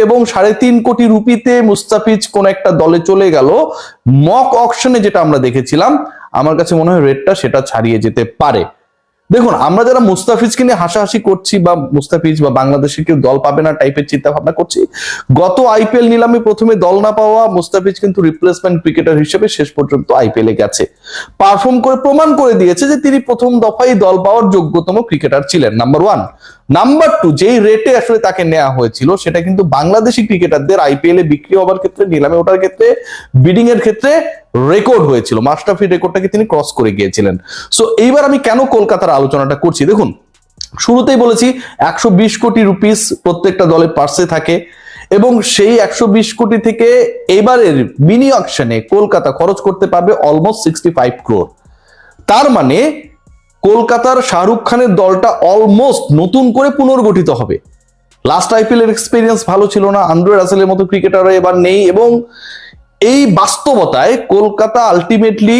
এবং 3.5 কোটি রুপিতে মুস্তাফিজ কোন একটা দলে চলে গেল, মক অকশনে যেটা আমরা দেখেছিলাম, আমার কাছে মনে হয় রেটটা সেটা ছাড়িয়ে যেতে পারে। দেখুন, আমরা যারা মুস্তাফিজকে নিয়ে হাসাহাসি করছি বা মুস্তাফিজ বা বাংলাদেশে কেউ দল পাবে না টাইপের চিন্তা ভাবনা করছি, গত আইপিএল নিলামে প্রথমে দল না পাওয়া মুস্তাফিজ কিন্তু রিপ্লেসমেন্ট ক্রিকেটার হিসেবে শেষ পর্যন্ত আইপিএল এ গেছে, পারফর্ম করে প্রমাণ করে দিয়েছে যে তিনি প্রথম দফায় দল পাওয়ার যোগ্যতম ক্রিকেটার ছিলেন, নাম্বার 1। নাম্বার 2, যেই রেটে আসলে তাকে নেওয়া হয়েছিল সেটা কিন্তু বাংলাদেশি ক্রিকেটারদের আইপিএল এ বিক্রি হওয়ার ক্ষেত্রে, নিলামে ওঠার ক্ষেত্রে, বিডিং এর ক্ষেত্রে রেকর্ড হয়েছিল, মাস্টাফি রেকর্ডটাকে তিনি ক্রস করে গিয়েছিলেন। সো এইবার আমি কেন কলকাতার আলোচনাটা করছি, দেখুন শুরুতেই বলেছি 120 কোটি রুপিস প্রত্যেকটা দলের পার্সে থাকে এবং সেই 120 কোটি থেকে এবারের মিনি অকশনে কলকাতা খরচ করতে পারবে অলমোস্ট 65 ক্রোর। তার মানে কলকাতার শাহরুখ খানের দলটা অলমোস্ট নতুন করে পুনর্গঠিত হবে। লাস্ট আইপিএল এর এক্সপেরিয়েন্স ভালো ছিল না, আন্দ্রে রাসেলের মতো ক্রিকেটার এবার নেই, এবং এই বাস্তবতায় কলকাতা আলটিমেটলি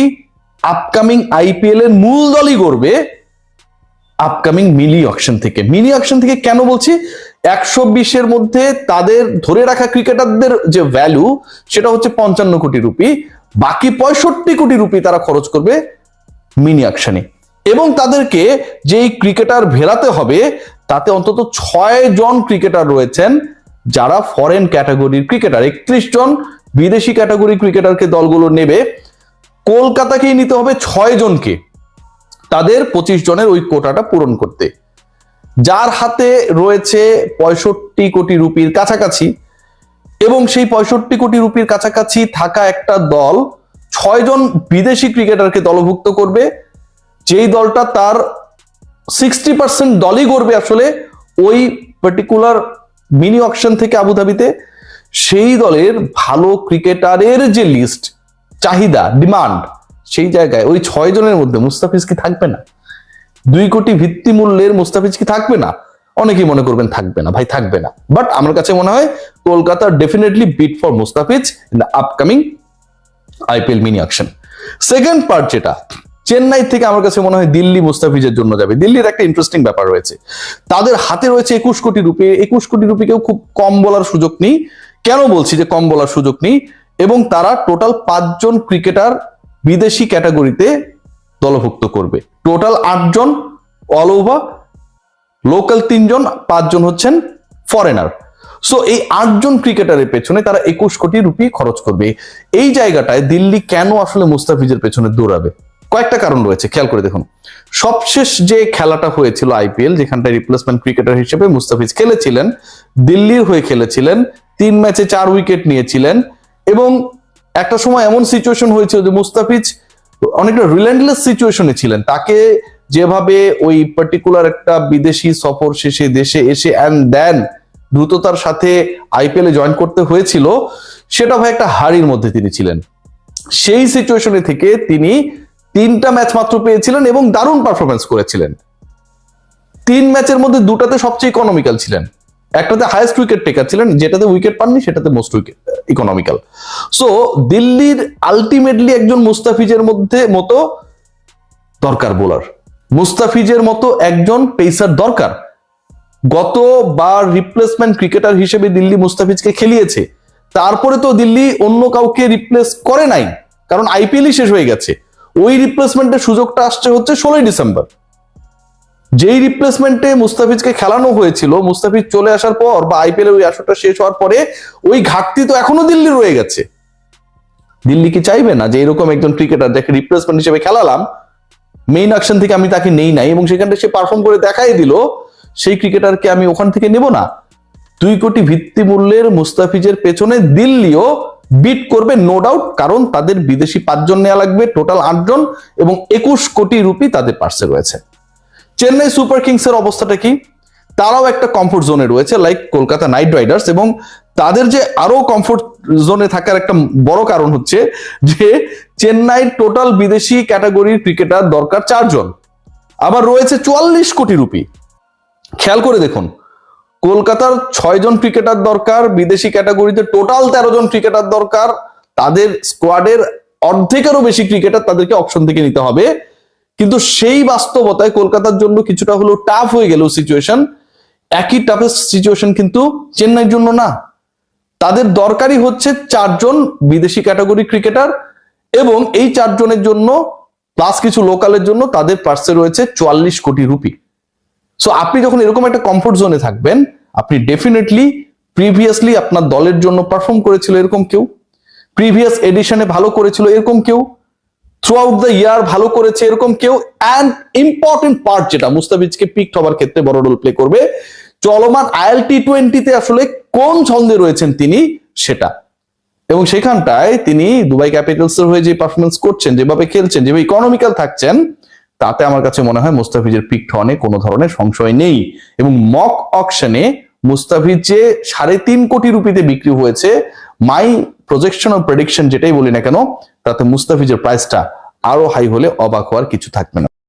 আপকামিং আইপিএল এর মূল দলই গড়বে আপকামিং মিনি অকশন থেকে। মিনি অকশন থেকে কেন বলছি, 120 এর মধ্যে তাদের ধরে রাখা ক্রিকেটারদের যে ভ্যালু সেটা হচ্ছে 55 কোটি রুপি, বাকি 65 কোটি রুপি তারা খরচ করবে মিনি অকশনে, এবং তাদেরকে যেই ক্রিকেটার ভেরাতে হবে তাতে অন্তত 6 জন ক্রিকেটার রয়েছেন যারা ফরেন ক্যাটাগরির ক্রিকেটার, 31 জন বিদেশি ক্যাটাগরি ক্রিকেটারকে দলগুলো নেবে, কলকাতাকেই নিতে হবে 6 জনকে তাদের 25 জনের ওই কোটাটা পূরণ করতে, যার হাতে রয়েছে 65 কোটি রুপির কাছাকাছি, এবং সেই 65 কোটি রুপির কাছাকাছি থাকা একটা দল 6 জন বিদেশি ক্রিকেটারকে দলভুক্ত করবে, যেই দলটা তার 60% দলই গড়বে আসলে ওই পার্টিকুলার মিনি অকশন থেকে আবুধাবিতে, সেই দলের ভালো ক্রিকেটারের যে লিস্ট, চাহিদা, ডিমান্ড, সেই জায়গায় ওই 6 জনের মধ্যে মুস্তাফিজ কি থাকবে না? 2 কোটি ভিত্তি মূল্যের মুস্তাফিজ কি থাকবে না? অনেকেই মনে করবেন থাকবে না, ভাই থাকবে না, বাট আমার কাছে মনে হয় Kolkata definitely bid for Mustafiz in the upcoming IPL mini auction. Second part যেটা, চেন্নাই থেকে আমার কাছে মনে হয় দিল্লি মুস্তাফিজের জন্য যাবে। দিল্লির একটা ইন্টারেস্টিং ব্যাপার রয়েছে, তাদের হাতে রয়েছে 21 কোটি রুপি। 21 কোটি রুপিকেও খুব কম বলার সুযোগ নেই। কেন বলছি যে কম বলার সুযোগ নেই? এবং তারা টোটাল 5 জন ক্রিকেটার বিদেশি ক্যাটাগরিতে দলভুক্ত করবে, টোটাল 8 জন অল ওভার, লোকাল 3 জন, 5 জন হচ্ছেন ফরেনার। সো এই 8 জন ক্রিকেটারের পেছনে তারা 21 কোটি রুপি খরচ করবে। এই জায়গাটায় দিল্লি কেন আসলে মুস্তাফিজের পেছনে দৌড়াবে? কয়েকটা কারণ রয়েছে, খেয়াল করে দেখুন। সবশেষ যে খেলাটা হয়েছিল আইপিএল, যেখানটা রিপ্লেসমেন্ট ক্রিকেটার হিসেবে মুস্তাফিজ খেলেছিলেন, দিল্লির হয়ে খেলেছিলেন, 3 ম্যাচে 4 উইকেট নিয়েছিলেন, এবং একটা সময় এমন সিচুয়েশন হয়েছিল যে মুস্তাফিজ অনেকটা রিল্যান্ডলেস সিচুয়েশনে ছিলেন, তাকে যেভাবে ওই পার্টিকুলার একটা বিদেশি সফর শেষে দেশে এসে অ্যান্ড দেন দ্রুততার সাথে আইপিএল এ জয়েন করতে হয়েছিল, সেটা ভাই একটা হাড়ির মধ্যে তিনি ছিলেন। সেই সিচুয়েশনে থেকে তিনি 3টা ম্যাচ মাত্র পেয়েছিলেন এবং দারুণ পারফরমেন্স করেছিলেন। 3 ম্যাচের মধ্যে 2টাতে সবচেয়ে ইকোনমিক্যাল ছিলেন, একটাতে হাইয়েস্ট উইকেট টেকার ছিলেন, যেটাতে উইকেট পাননি সেটাতে মোস্ট উইকেট ইকোনমিক্যাল। সো দিল্লির আলটিমেটলি একজন মুস্তাফিজের মতো দরকার বোলার, মুস্তাফিজের মতো একজন পেসার দরকার। গতবার রিপ্লেসমেন্ট ক্রিকেটার হিসেবে দিল্লি মুস্তাফিজকে খেলিয়েছে, তারপরে তো দিল্লি অন্য কাউকে রিপ্লেস করে নাই, কারণ আইপিএলই শেষ হয়ে গেছে। ওই রিপ্লেসমেন্টের সুযোগটা আসছে হচ্ছে 16 ডিসেম্বর। যেই রিপ্লেসমেন্টে মুস্তাফিজকে খেলানো হয়েছিল, মুস্তাফিজ চলে আসার পর বা আইপিএল ওই আসরটা শেষ হওয়ার পরে ওই ঘাটতি তো এখনো দিল্লি রয়ে গেছে। দিল্লি কি চাইবে না যে এরকম একজন ক্রিকেটার যাকে রিপ্লেসমেন্ট হিসেবে খেলালাম, মেইন অকশন থেকে আমি তাকে নেই নাই এবং সেখানটা সে পারফর্ম করে দেখাই দিল, সেই ক্রিকেটারকে আমি ওখান থেকে নেব না? 2 কোটি ভিত্তি মূল্যের মুস্তাফিজের পেছনে দিল্লিও বিট করবে নো ডাউট, কারণ তাদের বিদেশি 5 জন নেওয়া লাগবে, টোটাল 8 জন, এবং 21 কোটি রুপি তাদের পার্সে রয়েছে। চেন্নাই সুপার কিংস এর অবস্থাটা কি? তারাও একটা কমফোর্ট জোনে রয়েছে লাইক কলকাতা নাইট রাইডার্স, এবং তাদের যে আরো কমফোর্ট জোনে থাকার একটা বড় কারণ হচ্ছে যে চেন্নাইয়ের টোটাল বিদেশি ক্যাটাগরির ক্রিকেটার দরকার 4 জন, আবার রয়েছে 44 কোটি রুপি। খেয়াল করে দেখুন, কলকাতার 6 জন ক্রিকেটার দরকার, বিদেশি ক্যাটাগরিতে টোটাল 13 জন ক্রিকেটার দরকার, তাদের স্কোয়াডের অর্ধেকেরও বেশি ক্রিকেটার তাদেরকে অকশন থেকে নিতে হবে। কিন্তু সেই বাস্তবতায় কলকাতার জন্য কিছুটা হলো টাফ হয়ে গেল সিচুয়েশন, একই টাফেস্ট সিচুয়েশন কিন্তু চেন্নাইয়ের জন্য না। তাদের দরকারই হচ্ছে 4 জন বিদেশি ক্যাটাগরি ক্রিকেটার, এবং এই 4 জনের জন্য প্লাস কিছু লোকালের জন্য তাদের পার্সে রয়েছে 44 কোটি রুপি। সো আপনি যখন এরকম একটা কমফোর্ট জোনে থাকবেন, আপনি ডেফিনেটলি প্রিভিয়াসলি আপনার দলের জন্য পারফর্ম করেছিল এরকম কেউ, প্রিভিয়াস এডিশনে ভালো করেছিল এরকম কেউ, থ্রু আউট দ্য ইয়ার ভালো করেছে এরকম কেউ, অ্যান্ড ইম্পর্টেন্ট পার্ট যেটা মুস্তাফিজকে পিক হবার ক্ষেত্রে বড় রোল প্লে করবে, চলমান আইএল টি20তে আসলে কোন ছন্দে রয়েছেন তিনি সেটা। এবং সেখানটায় তিনি দুবাই ক্যাপিটালসের হয়ে যে পারফরমেন্স করছেন, যেভাবে খেলছেন, যেভাবে ইকোনমিক্যাল থাকছেন, তাতে আমার কাছে মনে হয় মুস্তাফিজের পিক হওয়ানে কোনো ধরনের সংশয় নেই। এবং মক অকশনে মুস্তাফিজ যে 3.5 কোটি রুপিতে বিক্রি হয়েছে, মাই প্রজেকশন ও প্রেডিকশন যেটাই বলি না কেন, তাতে মুস্তাফিজের প্রাইসটা আরো হাই হলে অবাক হওয়ার কিছু থাকবে না।